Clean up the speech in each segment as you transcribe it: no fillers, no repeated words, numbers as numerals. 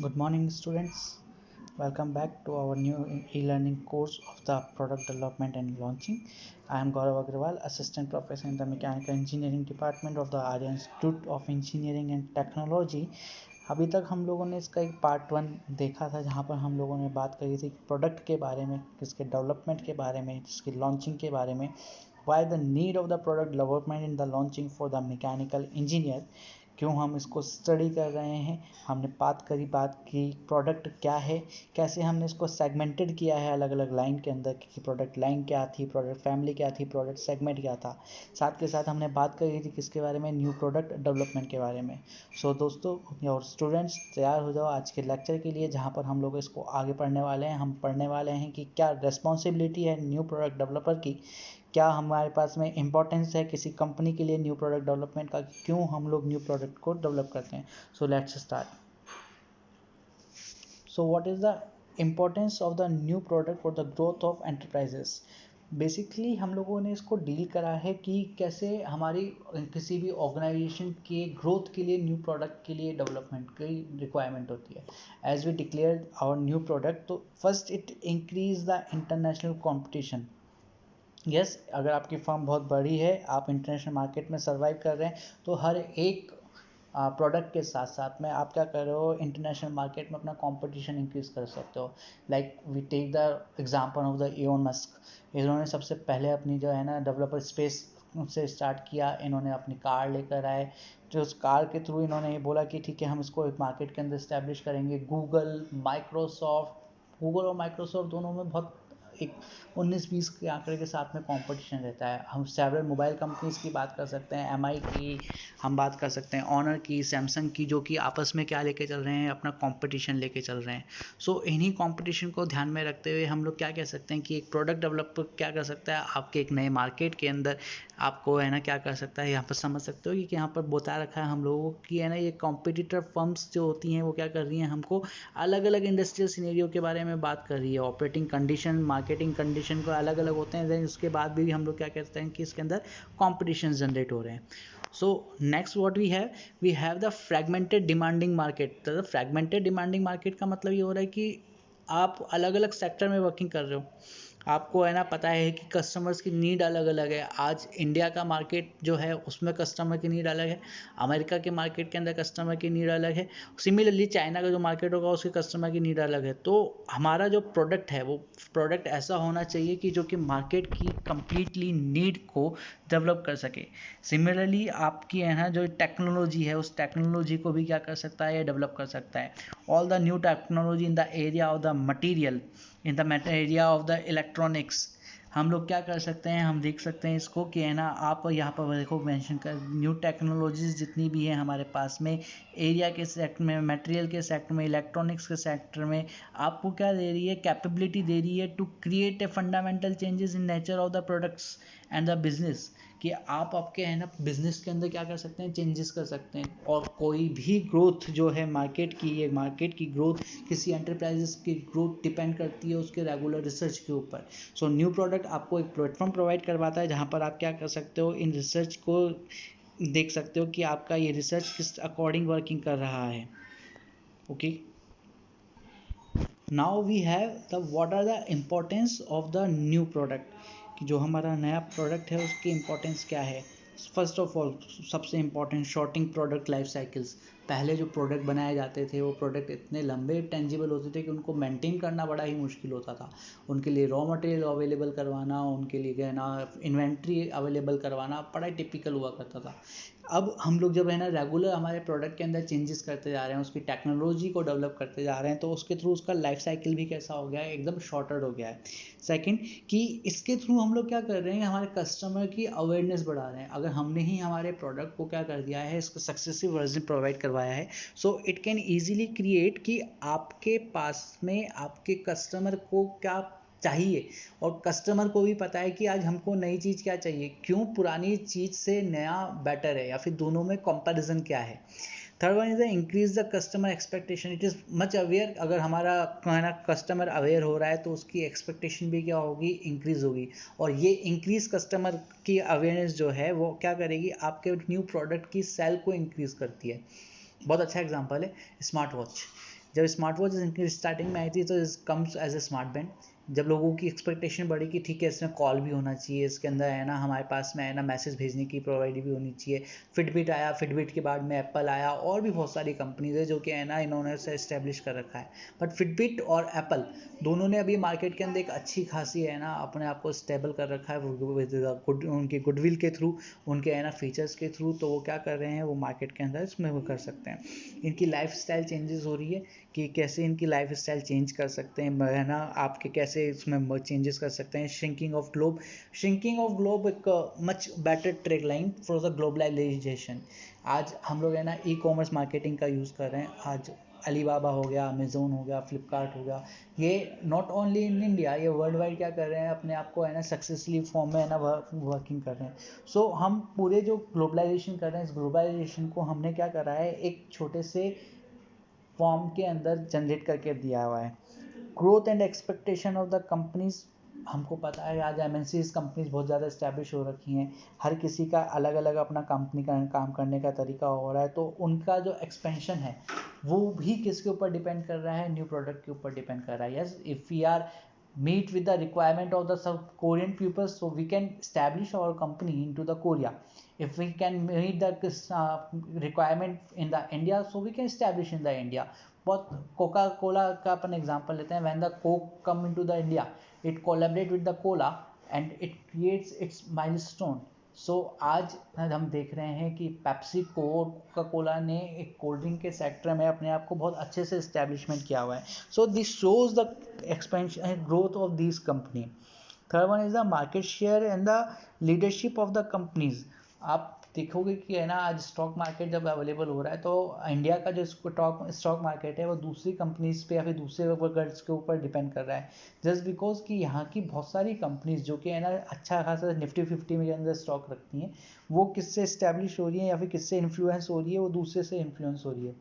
Good morning, students. Welcome back to our new e-learning course of the Product Development and Launching. I am Gaurav Agrawal, Assistant Professor in the Mechanical Engineering Department of the Arya Institute of Engineering and Technology. अभी तक हम लोगों ने इसका एक part 1 देखा था, जहाँ पर हम लोगों ने बात करी थी प्रोडक्ट के बारे में, इसके डेवलपमेंट के बारे में, इसकी लॉन्चिंग के बारे में. Why the need of the product development in the launching for the mechanical engineer, क्यों हम इसको स्टडी कर रहे हैं. हमने बात की प्रोडक्ट क्या है, कैसे हमने इसको सेगमेंटेड किया है अलग अलग लाइन के अंदर कि प्रोडक्ट लाइन क्या थी, प्रोडक्ट फैमिली क्या थी, प्रोडक्ट सेगमेंट क्या था. साथ के साथ हमने बात करी थी किसके बारे में, न्यू प्रोडक्ट डेवलपमेंट के बारे में. सो दोस्तों और स्टूडेंट्स, तैयार हो जाओ आज के लेक्चर के लिए, जहाँ पर हम लोग इसको आगे पढ़ने वाले हैं. हम पढ़ने वाले हैं कि क्या रिस्पॉन्सिबिलिटी है न्यू प्रोडक्ट डेवलपर की, क्या हमारे पास में इम्पोर्टेंस है किसी कंपनी के लिए न्यू प्रोडक्ट डेवलपमेंट का, क्यों हम लोग न्यू प्रोडक्ट को डेवलप करते हैं. So let's start. So what is the importance of the new product for the growth of enterprises. Basically हम लोगों ने इसको डील करा है कि कैसे हमारी किसी भी ऑर्गेनाइजेशन के ग्रोथ के लिए न्यू प्रोडक्ट के लिए डेवलपमेंट की रिक्वायरमेंट होती है. As we declare our new product, तो first it increase the international competition. Yes, अगर आपकी फर्म बहुत बड़ी है, आप इंटरनेशनल मार्केट में सर्वाइव कर रहे हैं, तो हर एक प्रोडक्ट के साथ साथ में आप क्या कर रहे हो, इंटरनेशनल मार्केट में अपना कंपटीशन इंक्रीज कर सकते हो. Like we take the example of the Elon Musk. इन्होंने सबसे पहले अपनी जो है ना डेवलपर स्पेस से स्टार्ट किया. इन्होंने अपनी कार लेकर आए, जो उस कार के थ्रू इन्होंने ये बोला कि ठीक है, हम इसको एक मार्केट के अंदर इस्टेब्लिश करेंगे. गूगल और माइक्रोसॉफ्ट दोनों में बहुत एक 19-20 के आंकड़े के साथ में कंपटीशन रहता है. हम सेवरल मोबाइल कंपनीज की बात कर सकते हैं, एमआई की हम बात कर सकते हैं, ऑनर की, सैमसंग की, जो कि आपस में क्या लेके चल रहे हैं, अपना कंपटीशन लेके चल रहे हैं. सो इन्हीं कंपटीशन को ध्यान में रखते हुए हम लोग क्या कह सकते हैं कि एक प्रोडक्ट डेवलपर क्या कर सकता है, आपके एक नए मार्केट के अंदर आपको है ना क्या कर सकता है. यहाँ पर समझ सकते हो कि यहाँ पर बता रखा है हम लोगों की है ना, ये कॉम्पिटिटर फर्म्स जो होती हैं वो क्या कर रही हैं, हमको अलग अलग इंडस्ट्रियल सिनेरियो के बारे में बात कर रही है. ऑपरेटिंग कंडीशन, मार्केटिंग कंडीशन को अलग अलग होते हैं. देन उसके बाद भी हम लोग क्या कहते हैं कि इसके अंदर कॉम्पिटिशन जनरेट हो रहे हैं. So next what we have the fragmented demanding market. तो फ्रेगमेंटेड डिमांडिंग मार्केट का मतलब ये हो रहा है कि आप अलग अलग सेक्टर में वर्किंग कर रहे हो. आपको है ना पता है कि कस्टमर्स की नीड अलग अलग है. आज इंडिया का मार्केट जो है उसमें कस्टमर की नीड अलग है, अमेरिका के मार्केट के अंदर कस्टमर की नीड अलग है, सिमिलरली चाइना का जो मार्केट होगा उसके कस्टमर की नीड अलग है. तो हमारा जो प्रोडक्ट है वो प्रोडक्ट ऐसा होना चाहिए कि जो कि मार्केट की कंप्लीटली नीड को डेवलप कर सके. सिमिलरली आपकी है ना जो टेक्नोलॉजी है, उस टेक्नोलॉजी को भी क्या कर सकता है, डेवलप कर सकता है. All the new technology in the area of the material, in the area of the electronics, हम लोग क्या कर सकते हैं, हम देख सकते हैं इसको कि है ना, आप यहाँ पर देखो मेंशन कर न्यू टेक्नोलॉजीज जितनी भी है हमारे पास में, एरिया के सेक्टर में, मटेरियल के सेक्टर में, इलेक्ट्रॉनिक्स के सेक्टर में, आपको क्या दे रही है, कैपेबिलिटी दे रही है to create a fundamental changes in nature of the products and the business. कि आप आपके है ना बिजनेस के अंदर क्या कर सकते हैं, चेंजेस कर सकते हैं. और कोई भी ग्रोथ जो है मार्केट की, ये मार्केट की ग्रोथ किसी एंटरप्राइजेस की ग्रोथ डिपेंड करती है उसके रेगुलर रिसर्च के ऊपर. सो न्यू प्रोडक्ट आपको एक प्लेटफॉर्म प्रोवाइड करवाता है जहाँ पर आप क्या कर सकते हो, इन रिसर्च को देख सकते हो कि आपका ये रिसर्च किस अकॉर्डिंग वर्किंग कर रहा है. Okay, now we have the what are the importance of the new product, कि जो हमारा नया प्रोडक्ट है उसकी इम्पोर्टेंस क्या है. फर्स्ट ऑफ ऑल सबसे important, shorting product life cycles. पहले जो प्रोडक्ट बनाए जाते थे वो प्रोडक्ट इतने लंबे टेंजिबल होते थे कि उनको मेंटेन करना बड़ा ही मुश्किल होता था. उनके लिए रॉ मटेरियल अवेलेबल करवाना, उनके लिए क्या है ना इन्वेंट्री अवेलेबल करवाना बड़ा ही टिपिकल हुआ करता था. अब हम लोग जब है ना रेगुलर हमारे प्रोडक्ट के अंदर चेंजेस करते जा रहे हैं, उसकी टेक्नोलॉजी को डेवलप करते जा रहे हैं, तो उसके थ्रू उसका लाइफ साइकिल भी कैसा हो गया है, एकदम शॉर्टेड हो गया है. सेकंड, कि इसके थ्रू हम लोग क्या कर रहे हैं, हमारे कस्टमर की अवेयरनेस बढ़ा रहे हैं. अगर हमने ही हमारे प्रोडक्ट को क्या कर दिया है, इसका सक्सेसिव वर्जन प्रोवाइड करवाया है, so it can easily create कि आपके पास में आपके कस्टमर को क्या चाहिए, और कस्टमर को भी पता है कि आज हमको नई चीज़ क्या चाहिए, क्यों पुरानी चीज़ से नया बेटर है, या फिर दोनों में कंपैरिजन क्या है. Third one is the increase the customer expectation. It is much aware. अगर हमारा कहना कस्टमर अवेयर हो रहा है तो उसकी एक्सपेक्टेशन भी क्या होगी, इंक्रीज होगी. और ये इंक्रीज कस्टमर की अवेयरनेस जो है वो क्या करेगी, आपके न्यू प्रोडक्ट की सेल को इंक्रीज करती है. बहुत अच्छा एग्जांपल है स्मार्ट वॉच. जब स्मार्ट वॉच इनकी स्टार्टिंग में आई थी तो comes as a smart band. जब लोगों की एक्सपेक्टेशन बढ़ी कि ठीक है इसमें कॉल भी होना चाहिए, इसके अंदर है ना हमारे पास में है ना मैसेज भेजने की प्रोवाइड भी होनी चाहिए। फिटबिट आया, फिटबिट के बाद में एप्पल आया, और भी बहुत सारी कंपनीज है जो कि है ना इन्होंने से इस्टेब्लिश कर रखा है। बट फिटबिट और एप्पल दोनों ने अभी मार्केट के अंदर एक अच्छी खासी है ना अपने आप को स्टेबल कर रखा है उनकी गुडविल के थ्रू, उनके है ना फीचर्स के थ्रू। तो वो क्या कर रहे हैं, वो मार्केट के अंदर इसमें वो कर सकते हैं। इनकी लाइफ स्टाइल चेंजेस हो रही है कि कैसे इनकी लाइफ स्टाइल चेंज कर सकते हैं, है ना आपके कैसे इसमें चेंजेस कर सकते हैं। Shrinking of globe, shrinking of globe एक much better track line for the globalisation. आज हम लोग है ना ई कॉमर्स मार्केटिंग का यूज़ कर रहे हैं। आज अलीबाबा हो गया, अमेज़ोन हो गया, फ्लिपकार्ट हो गया, ये नॉट ओनली इन इंडिया, ये वर्ल्ड वाइड क्या कर रहे हैं, अपने आप को है ना सक्सेसफुली फॉर्म में है ना वर्किंग कर रहे हैं। सो हम पूरे जो ग्लोबलाइजेशन कर रहे हैं, इस ग्लोबलाइजेशन को हमने क्या करा है, एक छोटे से फॉर्म के अंदर जनरेट करके दिया हुआ है। Growth and expectation of the companies, हमको पता है आज एमएनसीज कंपनीज बहुत ज़्यादा इस्टेब्लिश हो रखी हैं। हर किसी का अलग अलग अपना कंपनी का काम करने का तरीका हो रहा है। तो उनका जो एक्सपेंशन है वो भी किसके ऊपर डिपेंड कर रहा है, न्यू प्रोडक्ट के ऊपर डिपेंड कर रहा है। Yes, if we are meet with the requirement of the South Korean people, so we can establish our company into the Korea. If we can meet the requirement in the India, so we can establish in the India. बहुत Coca Cola का अपन example लेते हैं। when the coke come into the India, it collaborate with the cola and it creates its milestone. सो आज हम देख रहे हैं कि पेप्सी को और कोका कोला ने एक कोल्ड ड्रिंक के सेक्टर में अपने आप को बहुत अच्छे से इस्टेब्लिशमेंट किया हुआ है। So this shows the expansion and growth of this company. Third one is the market share and the leadership of the companies. आप देखोगे कि है ना आज स्टॉक मार्केट जब अवेलेबल हो रहा है तो इंडिया का जो स्टॉक मार्केट है वो दूसरी कंपनीज पे या फिर दूसरे वर्कर्स के ऊपर डिपेंड कर रहा है। जस्ट बिकॉज कि यहाँ की बहुत सारी कंपनीज जो कि है ना अच्छा खासा निफ्टी 50 में के अंदर स्टॉक रखती हैं, वो किससे इस्टेब्लिश हो रही है या फिर किससे इन्फ्लुएंस हो रही है, वो दूसरे से इन्फ्लुएंस हो रही है।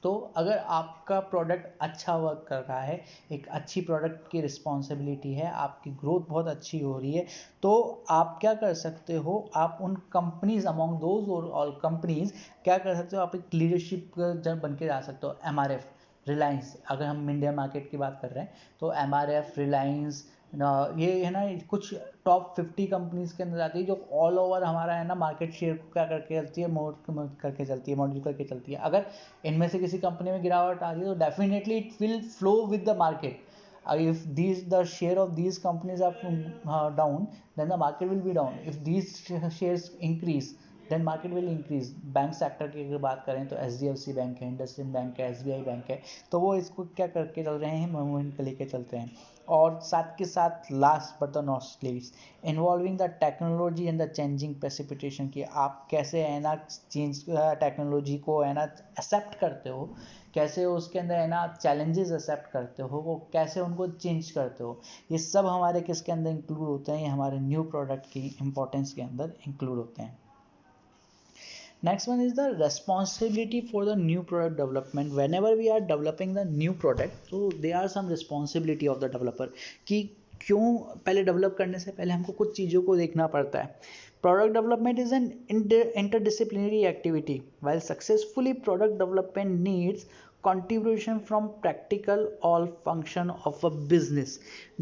तो अगर आपका प्रोडक्ट अच्छा वर्क कर रहा है, एक अच्छी प्रोडक्ट की रिस्पॉन्सिबिलिटी है, आपकी ग्रोथ बहुत अच्छी हो रही है, तो आप क्या कर सकते हो, आप उन कंपनीज अमॉन्ग दोज और ऑल कंपनीज क्या कर सकते हो, आप एक लीडरशिप बन के जा सकते हो। एमआरएफ, रिलायंस, अगर हम इंडिया मार्केट की बात कर रहे हैं तो एमआरएफ, रिलायंस, ये है ना कुछ टॉप 50 कंपनीज के अंदर आती है जो ऑल ओवर हमारा है ना मार्केट शेयर को क्या करके चलती है, मॉडल करके चलती है। अगर इनमें से किसी कंपनी में गिरावट आ रही है तो definitely it will flow with the market. if the share of these companies are down, then the market will be down. If these shares increase, then market will increase. Bank sector की अगर बात करें तो HDFC bank है, IndusInd bank है, SBI bank है, तो वो इसको क्या करके चल रहे हैं, मूवमेंट लेके चलते हैं। और साथ के साथ last but the not least, involving the technology and the changing precipitation, की आप कैसे है ना चेंज टेक्नोलॉजी को है ना एक्सेप्ट करते हो, कैसे उसके अंदर है ना चैलेंजेस एक्सेप्ट करते हो, वो कैसे उनको चेंज करते हो, ये सब हमारे किसके अंदर इंक्लूड होते हैं, ये हमारे न्यू प्रोडक्ट की इंपॉर्टेंस के अंदर इंक्लूड होते हैं। Next one is the responsibility for the new product development. Whenever we are developing the new product, so there are some responsibility of the developer कि क्यों पहले डेवलप करने से पहले हमको कुछ चीज़ों को देखना पड़ता है। Product development is an interdisciplinary activity. While successfully product development needs contribution from practical all function of a business.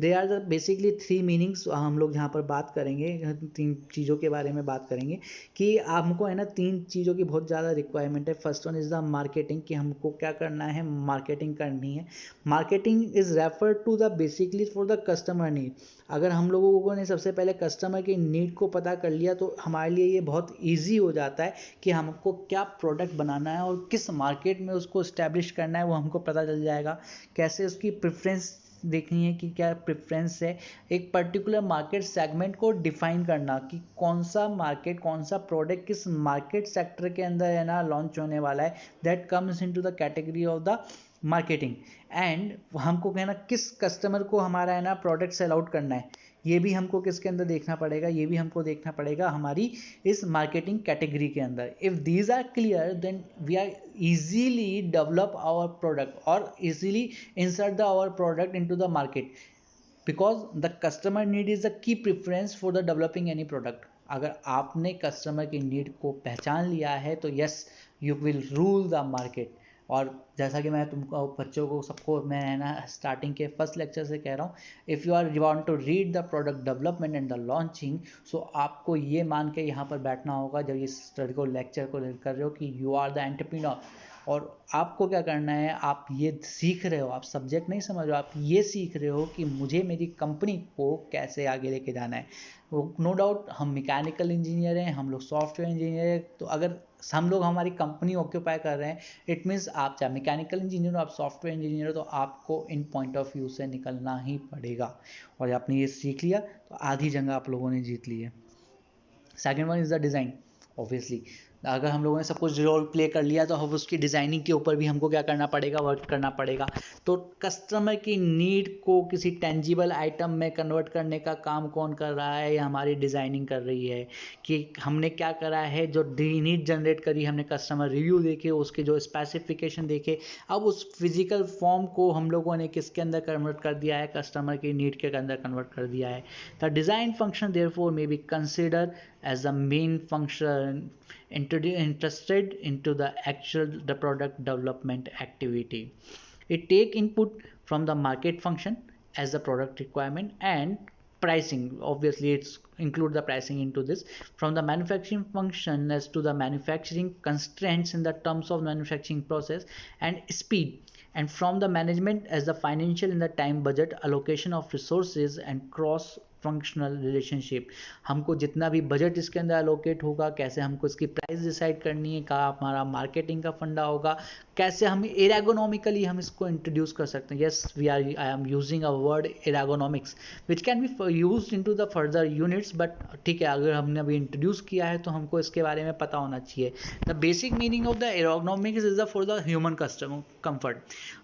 There are the basically three meanings हम लोग यहाँ पर बात करेंगे, तीन चीज़ों के बारे में बात करेंगे कि हमको है ना तीन चीज़ों की बहुत ज़्यादा रिक्वायरमेंट है। First one is the marketing, कि हमको क्या करना है, मार्केटिंग करनी है। Marketing is refer to the basically for the customer need. अगर हम लोगों ने सबसे पहले कस्टमर की नीड को पता कर लिया तो हमारे लिए ये बहुत ईजी हो जाता है कि हमको क्या प्रोडक्ट बनाना है और किस मार्केट में उसको इस्टेब्लिश करना है, वो हमको पता चल जाएगा। कैसे उसकी प्रेफरेंस देखनी है कि क्या प्रेफरेंस है, एक पर्टिकुलर मार्केट सेगमेंट को डिफाइन करना कि कौन सा मार्केट, कौन सा प्रोडक्ट किस मार्केट सेक्टर के अंदर है ना लॉन्च होने वाला है, that comes into the category of the marketing. And हमको कहना किस कस्टमर को हमारा है ना प्रोडक्ट सेल आउट करना है, ये भी हमको किसके अंदर देखना पड़ेगा, ये भी हमको देखना पड़ेगा हमारी इस मार्केटिंग कैटेगरी के अंदर। If these are clear then we are easily develop our product or easily insert our product into the market, because the customer need is the key preference for the developing any product. अगर आपने customer की need को पहचान लिया है तो yes you will rule the market. और जैसा कि मैं तुमको बच्चों को सबको मैं है ना स्टार्टिंग के फर्स्ट लेक्चर से कह रहा हूँ, if you are want to read the product development and the launching, so आपको ये मान के यहाँ पर बैठना होगा जब ये स्टडी को लेक्चर को कर रहे हो कि यू आर द एंटरप्रेन्योर। और आपको क्या करना है, आप ये सीख रहे हो, आप सब्जेक्ट नहीं समझ रहे हो, आप ये सीख रहे हो कि मुझे मेरी कंपनी को कैसे आगे लेके जाना है। नो डाउट हम मैकेनिकल इंजीनियर हैं, हम लोग सॉफ्टवेयर इंजीनियर हैं, तो अगर हम लोग हमारी कंपनी ऑक्यूपाई कर रहे हैं, इट मीन्स आप चाहे मैकेनिकल इंजीनियर हो, आप सॉफ्टवेयर इंजीनियर हो, तो आपको इन पॉइंट ऑफ व्यू से निकलना ही पड़ेगा। और आपने ये सीख लिया तो आधी जंग आप लोगों ने जीत ली है। Second one is the design. Obviously अगर हम लोगों ने सब कुछ रोल प्ले कर लिया तो अब उसकी डिज़ाइनिंग के ऊपर भी हमको क्या करना पड़ेगा, वर्क करना पड़ेगा। तो कस्टमर की नीड को किसी टेंजिबल आइटम में कन्वर्ट करने का काम कौन कर रहा है, या हमारी डिज़ाइनिंग कर रही है। कि हमने क्या करा है, जो नीड जनरेट करी हमने, कस्टमर रिव्यू देखे, उसके जो स्पेसिफिकेशन देखे, अब उस फिजिकल फॉर्म को हम लोगों ने किसके अंदर कन्वर्ट कर दिया है, कस्टमर की नीड के अंदर कन्वर्ट कर दिया है। The design function therefore may be consider as the main function interested into the product development activity. It take input from the market function as the product requirement, and pricing, obviously it's include the pricing into this, from the manufacturing function as to the manufacturing constraints in the terms of manufacturing process and speed, and from the management as the financial in the time budget allocation of resources and cross functional relationship. हमको जितना भी budget इसके अंदर allocate होगा, कैसे हमको इसकी price decide करनी है, कहाँ हमारा मार्केटिंग का फंडा होगा, कैसे हम एरागोनॉमिकली हम इसको इंट्रोड्यूस कर सकते हैं। Yes we are I am using a word ergonomics which can be used into the further units, but ठीक है, अगर हमने अभी इंट्रोड्यूस किया है तो हमको इसके बारे में पता होना चाहिए। The basic meaning of the ergonomics is the for the human customer comfort.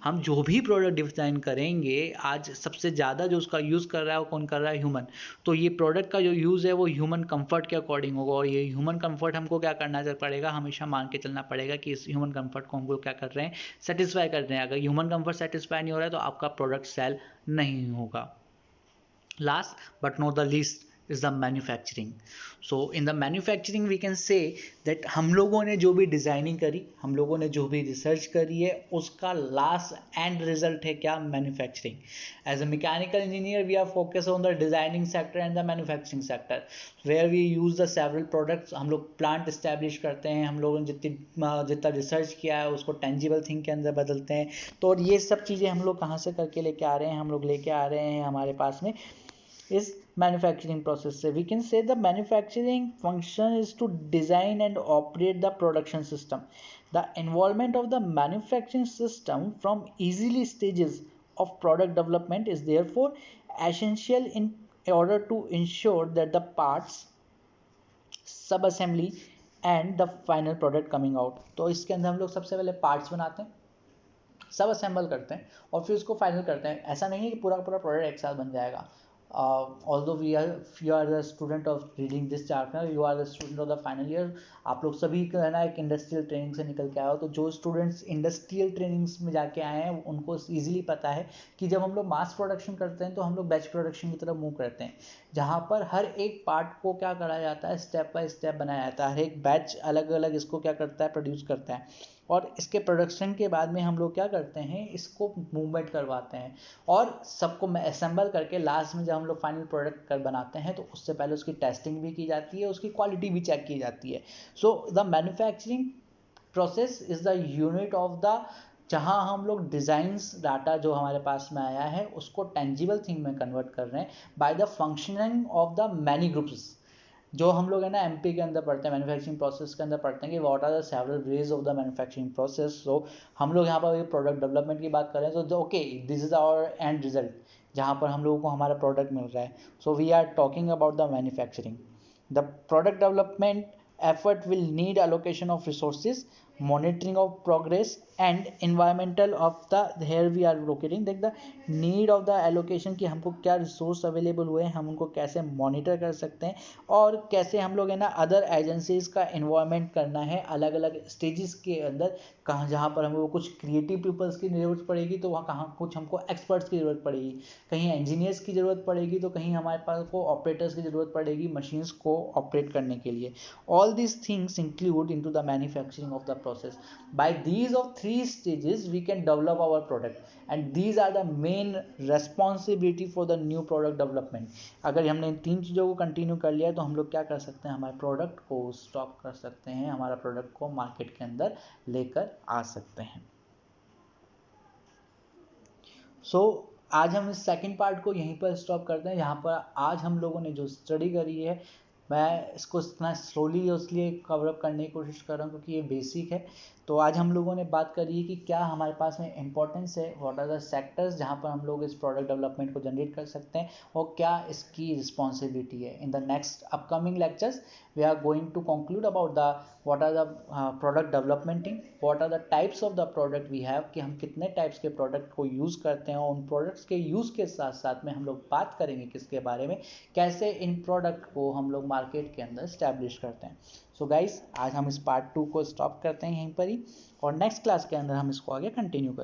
हम जो भी प्रोडक्ट डिज़ाइन करेंगे, आज सबसे ज़्यादा जो उसका यूज़ कर रहा है वो कौन कर रहा है, ह्यूमन। तो ये प्रोडक्ट का जो यूज़ है वो ह्यूमन कंफर्ट के अकॉर्डिंग होगा, और ये ह्यूमन कंफर्ट हमको क्या करना पड़ेगा, हमेशा मान के चलना पड़ेगा कि इस ह्यूमन कंफर्ट को हमको क्या कर रहे हैं, सेटिस्फाई कर रहे हैं। अगर ह्यूमन कंफर्ट सेटिस्फाई नहीं हो रहा है तो आपका प्रोडक्ट सेल नहीं होगा। Last but not the least is the manufacturing. So in the manufacturing we can say that हम लोगों ने जो भी डिज़ाइनिंग करी, हम लोगों ने जो भी रिसर्च करी है, उसका लास्ट एंड रिजल्ट है क्या, manufacturing. As a mechanical engineer we are focus on the designing sector and the manufacturing sector, where we use the several products. हम लोग प्लांट इस्टेब्लिश करते हैं, हम लोगों ने जितना रिसर्च किया है उसको टेंजिबल थिंग के अंदर बदलते हैं। तो और ये सब चीज़ें हम लोग कहाँ से करके लेके आ रहे हैं, हम लोग लेके आ रहे हैं हमारे पास में is manufacturing process. We can say the manufacturing function is to design and operate the production system. The involvement of the manufacturing system from early stages of product development is therefore essential in order to ensure that the parts, sub assembly and the final product coming out. तो इसके अंदर हम लोग सबसे पहले parts बनाते हैं, सब असेंबल करते हैं और फिर उसको फाइनल करते हैं। ऐसा नहीं है कि पूरा पूरा प्रोडक्ट एक साथ बन जाएगा। Although you are the student of reading this chapter, you are the student of the final year, आप लोग सभी है ना एक इंडस्ट्रियल ट्रेनिंग से निकल के आए हो। तो जो स्टूडेंट्स इंडस्ट्रियल ट्रेनिंग्स में जाके आए हैं उनको ईजिली पता है कि जब हम लोग मास प्रोडक्शन करते हैं तो हम लोग बैच प्रोडक्शन की तरफ मूव करते हैं, जहाँ पर हर एक पार्ट को क्या करा जाता है, स्टेप बाय स्टेप बनाया जाता है। हर एक बैच अलग अलग इसको क्या करता है, प्रोड्यूस करता है, और इसके प्रोडक्शन के बाद में हम लोग क्या करते हैं, इसको मूवमेंट करवाते हैं और सबको असेंबल करके लास्ट में जब हम लोग फाइनल प्रोडक्ट कर बनाते हैं तो उससे पहले उसकी टेस्टिंग भी की जाती है, उसकी क्वालिटी भी चेक की जाती है। So the manufacturing process is the unit of the, जहाँ हम लोग डिज़ाइंस डाटा जो हमारे पास में आया है उसको टेंजिबल थिंग में कन्वर्ट कर रहे हैं by the functioning of the many groups. जो हम लोग है ना एमपी के अंदर पढ़ते हैं, मैन्युफैक्चरिंग प्रोसेस के अंदर पढ़ते हैं कि what are the several ways of the manufacturing process. So हम लोग यहाँ पर प्रोडक्ट डेवलपमेंट की बात करें तो okay this is our and result, जहाँ पर हम लोगों को हमारा प्रोडक्ट मिल रहा है। So we are talking about the manufacturing. The product development effort will need allocation of resources, monitoring of progress and environmental of the, here we are locating like the need of the allocation कि हमको क्या resource available हुए हैं, हम उनको कैसे monitor कर सकते हैं और कैसे हम लोग है ना अदर एजेंसीज का इन्वॉल्वमेंट करना है अलग अलग स्टेजेस के अंदर। कहाँ जहाँ पर हमको कुछ क्रिएटिव पीपल्स की ज़रूरत पड़ेगी तो वहाँ कहाँ कुछ हमको एक्सपर्ट्स की ज़रूरत पड़ेगी, कहीं इंजीनियर्स की ज़रूरत पड़ेगी तो कहीं हमारे पास को ऑपरेटर्स की ज़रूरत पड़ेगी मशीन्स को ऑपरेट करने के लिए। All these things include into the manufacturing of the process. By these of 3 stages we can develop our product, and these are the main responsibility for the new product development. अगर हमने इन 3 चीज़ों को continue कर लिया तो हम लोग क्या कर सकते हैं, हमारे प्रोडक्ट को स्टॉक कर सकते हैं, हमारा प्रोडक्ट को मार्केट के अंदर लेकर आ सकते हैं. आज हम इस सेकंड पार्ट को यहीं पर स्टॉप करते हैं. यहाँ पर आज हम लोगों ने जो स्टडी करी है, मैं इसको इतना स्लोली इसलिए कवर अप करने की कोशिश कर रहा हूँ क्योंकि ये बेसिक है. तो आज हम लोगों ने बात करी है कि क्या हमारे पास में इंपॉर्टेंस है, व्हाट आर द सेक्टर्स जहाँ पर हम लोग इस प्रोडक्ट डेवलपमेंट को जनरेट कर सकते हैं, और क्या इसकी रिस्पॉन्सिबिलिटी है. In the next upcoming lectures we are going to conclude about the what are the product development team, what are the types of the product we have, कि हम कितने टाइप्स के प्रोडक्ट को यूज़ करते हैं, और उन प्रोडक्ट्स के यूज़ के साथ साथ में हम लोग बात करेंगे किसके बारे में, कैसे इन प्रोडक्ट को हम लोग मार्केट के अंदर स्टैब्लिश करते हैं. सो गाइस, आज हम इस पार्ट 2 को स्टॉप करते हैं यहीं पर ही, और नेक्स्ट क्लास के अंदर हम इसको आगे कंटिन्यू करेंगे.